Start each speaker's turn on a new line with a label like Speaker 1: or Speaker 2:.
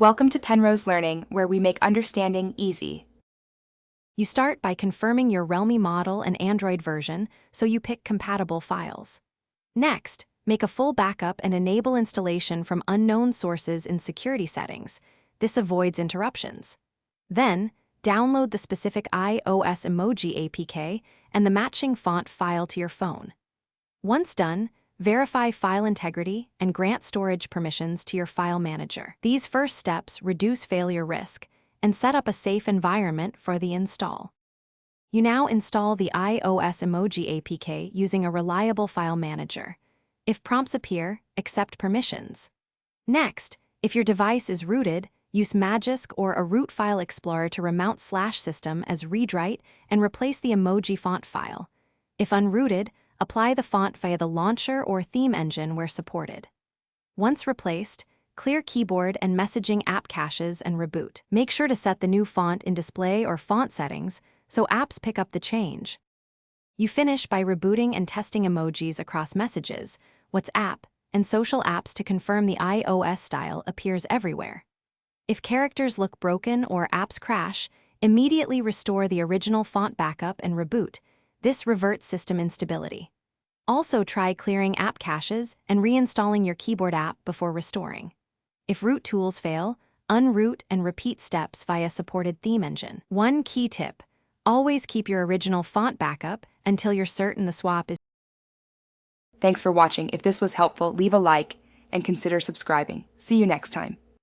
Speaker 1: Welcome to Penrose Learning, where we make understanding easy.
Speaker 2: You start by confirming your Realme model and Android version, so you pick compatible files. Next, make a full backup and enable installation from unknown sources in security settings. This avoids interruptions. Then, download the specific iOS Emoji APK and the matching font file to your phone. Once done, verify file integrity and grant storage permissions to your file manager. These first steps reduce failure risk and set up a safe environment for the install. You now install the iOS Emoji APK using a reliable file manager. If prompts appear, accept permissions. Next, if your device is rooted, use Magisk or a root file explorer to remount /system as read-write and replace the emoji font file. If unrooted, apply the font via the launcher or theme engine where supported. Once replaced, clear keyboard and messaging app caches and reboot. Make sure to set the new font in display or font settings so apps pick up the change. You finish by rebooting and testing emojis across messages, WhatsApp, and social apps to confirm the iOS style appears everywhere. If characters look broken or apps crash, immediately restore the original font backup and reboot. This reverts system instability. Also try clearing app caches and reinstalling your keyboard app before restoring. If root tools fail, unroot and repeat steps via supported theme engine. One key tip: always keep your original font backup until you're certain the swap is.
Speaker 1: Thanks for watching. If this was helpful, leave a like and consider subscribing. See you next time.